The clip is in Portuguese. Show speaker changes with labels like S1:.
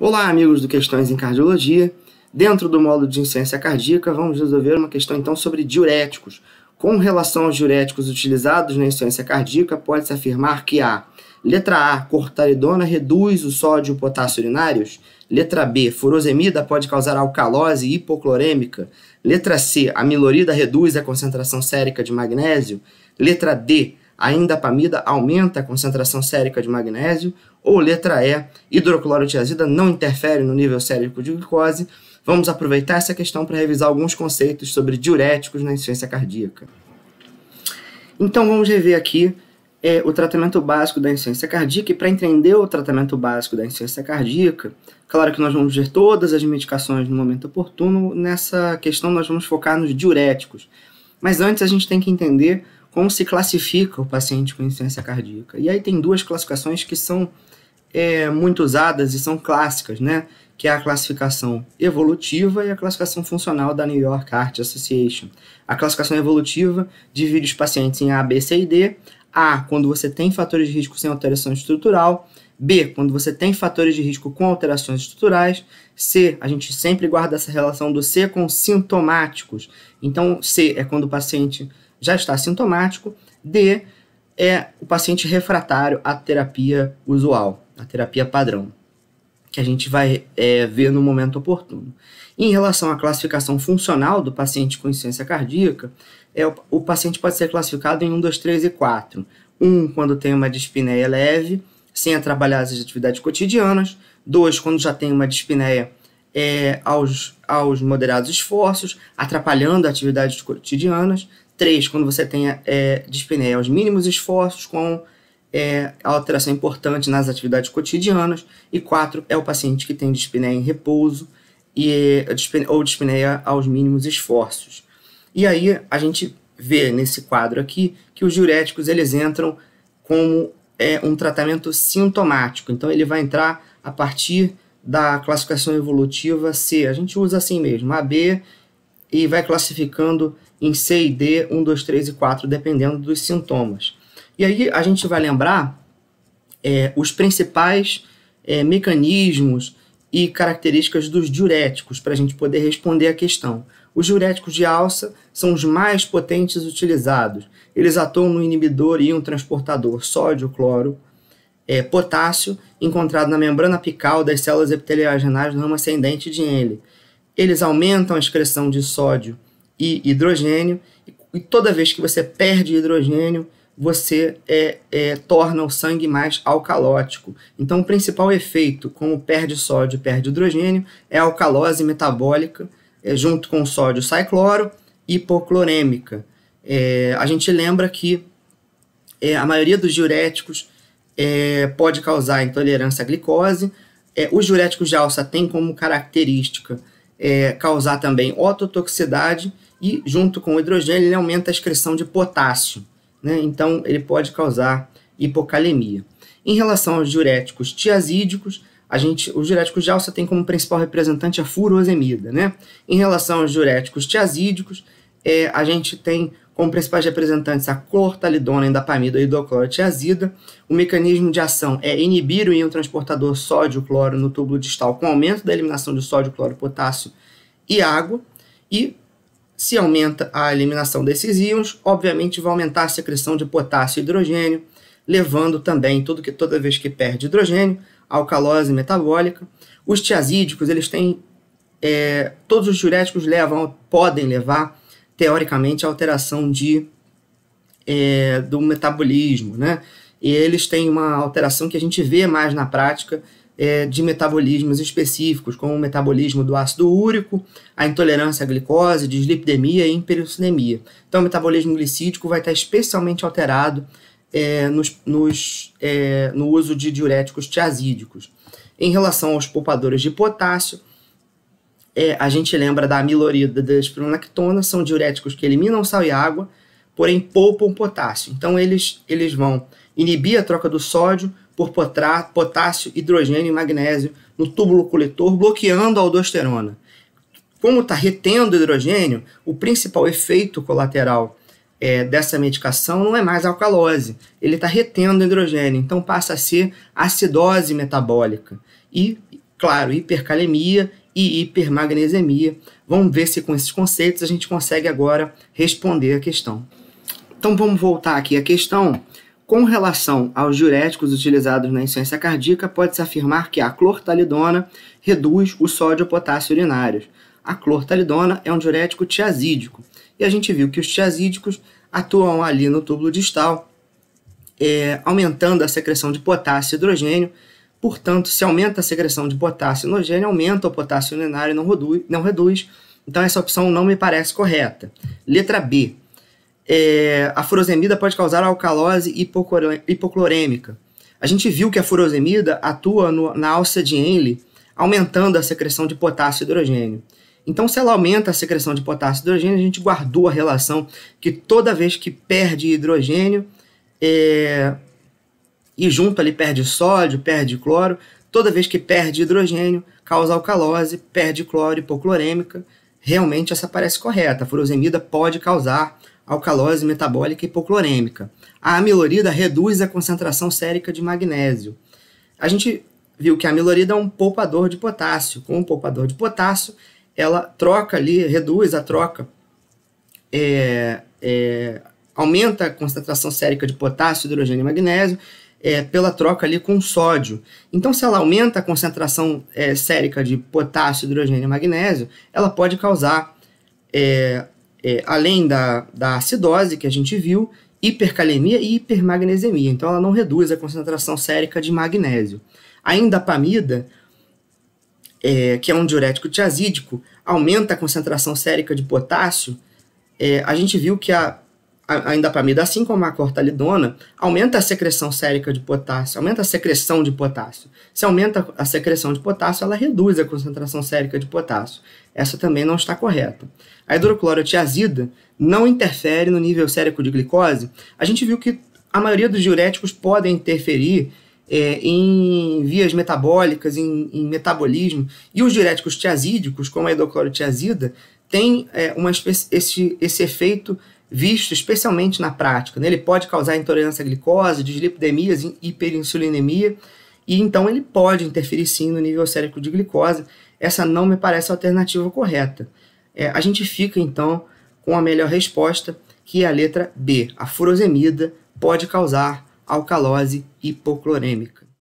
S1: Olá, amigos do Questões em Cardiologia. Dentro do módulo de insuficiência cardíaca, vamos resolver uma questão então sobre diuréticos. Com relação aos diuréticos utilizados na insuficiência cardíaca, pode-se afirmar que a letra A, cortaridona, reduz o sódio e o potássio urinários. Letra B, furosemida pode causar alcalose hipoclorêmica. Letra C, a amilorida reduz a concentração sérica de magnésio. Letra D, a indapamida aumenta a concentração sérica de magnésio. Ou letra E, hidroclorotiazida não interfere no nível sérico de glicose. Vamos aproveitar essa questão para revisar alguns conceitos sobre diuréticos na insuficiência cardíaca. Então vamos rever aqui o tratamento básico da insuficiência cardíaca, e para entender o tratamento básico da insuficiência cardíaca, claro que nós vamos ver todas as medicações no momento oportuno. Nessa questão nós vamos focar nos diuréticos, mas antes a gente tem que entender como se classifica o paciente com insuficiência cardíaca. E aí tem duas classificações que são muito usadas e são clássicas, né? Que é a classificação evolutiva e a classificação funcional da New York Heart Association. A classificação evolutiva divide os pacientes em A, B, C e D. A, quando você tem fatores de risco sem alteração estrutural. B, quando você tem fatores de risco com alterações estruturais. C, a gente sempre guarda essa relação do C com sintomáticos. Então, C é quando o paciente já está sintomático. D é o paciente refratário à terapia usual, à terapia padrão, que a gente vai ver no momento oportuno. Em relação à classificação funcional do paciente com insuficiência cardíaca, o paciente pode ser classificado em 1, 2, 3 e 4. 1, quando tem uma dispneia leve, sem atrapalhar as atividades cotidianas. 2, quando já tem uma dispneia aos moderados esforços, atrapalhando atividades cotidianas. 3, quando você tem dispneia aos mínimos esforços, com alteração importante nas atividades cotidianas. E 4 é o paciente que tem dispneia em repouso ou dispneia aos mínimos esforços. E aí a gente vê nesse quadro aqui que os diuréticos eles entram como um tratamento sintomático. Então ele vai entrar a partir da classificação evolutiva C. A gente usa assim mesmo, A, B, e vai classificando em C e D, 1, 2, 3 e 4, dependendo dos sintomas. E aí a gente vai lembrar os principais mecanismos e características dos diuréticos para a gente poder responder a questão. Os diuréticos de alça são os mais potentes utilizados. Eles atuam no inibidor e um transportador sódio-cloro, potássio, encontrado na membrana apical das células epiteliais renais do ramo ascendente de Henle. Eles aumentam a excreção de sódio e hidrogênio, e toda vez que você perde hidrogênio, você torna o sangue mais alcalótico. Então, o principal efeito, como perde sódio e perde hidrogênio, é a alcalose metabólica, junto com o sódio sai cloro, hipoclorêmica. A gente lembra que a maioria dos diuréticos pode causar intolerância à glicose. Os diuréticos de alça têm como característica causar também ototoxicidade, e junto com o hidrogênio ele aumenta a excreção de potássio, né? Então ele pode causar hipocalemia. Em relação aos diuréticos tiazídicos, os diuréticos de alça têm como principal representante a furosemida, né? Em relação aos diuréticos tiazídicos, a gente tem como principais representantes a clortalidona, indapamida e hidroclorotiazida. O mecanismo de ação é inibir o íon transportador sódio-cloro no túbulo distal com aumento da eliminação de sódio, cloro, potássio e água. E se aumenta a eliminação desses íons, obviamente vai aumentar a secreção de potássio e hidrogênio, levando também, toda vez que perde hidrogênio, a alcalose metabólica. Os tiazídicos, eles têm, todos os diuréticos podem levar, teoricamente, a alteração do metabolismo, né? E eles têm uma alteração que a gente vê mais na prática, de metabolismos específicos, como o metabolismo do ácido úrico, a intolerância à glicose, dislipidemia e hiperuricemia. Então, o metabolismo glicídico vai estar especialmente alterado no uso de diuréticos tiazídicos. Em relação aos poupadores de potássio, a gente lembra da amilorida da espironolactona, são diuréticos que eliminam sal e água, porém poupam potássio. Então, eles vão inibir a troca do sódio por potássio, hidrogênio e magnésio no túbulo coletor, bloqueando a aldosterona. Como está retendo hidrogênio, o principal efeito colateral dessa medicação não é mais alcalose, ele está retendo hidrogênio, então passa a ser acidose metabólica. E claro, hipercalemia e hipermagnesemia. Vamos ver se com esses conceitos a gente consegue agora responder a questão. Então vamos voltar aqui à questão. Com relação aos diuréticos utilizados na insuficiência cardíaca, pode-se afirmar que a clortalidona reduz o sódio e potássio urinários. A clortalidona é um diurético tiazídico. E a gente viu que os tiazídicos atuam ali no túbulo distal, aumentando a secreção de potássio e hidrogênio. Portanto, se aumenta a secreção de potássio e hidrogênio, aumenta o potássio urinário e não reduz. Então essa opção não me parece correta. Letra B. A furosemida pode causar alcalose hipoclorêmica. A gente viu que a furosemida atua na alça de Henle, aumentando a secreção de potássio e hidrogênio. Então, se ela aumenta a secreção de potássio e hidrogênio, a gente guardou a relação que toda vez que perde hidrogênio, e junto ali perde sódio, perde cloro, toda vez que perde hidrogênio, causa alcalose, perde cloro hipoclorêmica. Realmente essa parece correta. A furosemida pode causar alcalose metabólica hipoclorêmica. A amilorida reduz a concentração sérica de magnésio. A gente viu que a amilorida é um poupador de potássio. Com um poupador de potássio, ela troca ali, reduz a troca, aumenta a concentração sérica de potássio, hidrogênio e magnésio, pela troca ali com sódio. Então, se ela aumenta a concentração sérica de potássio, hidrogênio e magnésio, ela pode causar, além da acidose que a gente viu, hipercalemia e hipermagnesemia. Então, ela não reduz a concentração sérica de magnésio. A indapamida, que é um diurético tiazídico, aumenta a concentração sérica de potássio. A gente viu que a indapamida, assim como a clortalidona, aumenta a secreção sérica de potássio, aumenta a secreção de potássio. Se aumenta a secreção de potássio, ela reduz a concentração sérica de potássio. Essa também não está correta. A hidroclorotiazida não interfere no nível sérico de glicose. A gente viu que a maioria dos diuréticos podem interferir em vias metabólicas, em metabolismo, e os diuréticos tiazídicos, como a hidroclorotiazida, têm esse efeito visto especialmente na prática, né? Ele pode causar intolerância à glicose, dislipidemias, hiperinsulinemia, e então ele pode interferir sim no nível sérico de glicose. Essa não me parece a alternativa correta. A gente fica então com a melhor resposta, que é a letra B. A furosemida pode causar alcalose hipoclorêmica.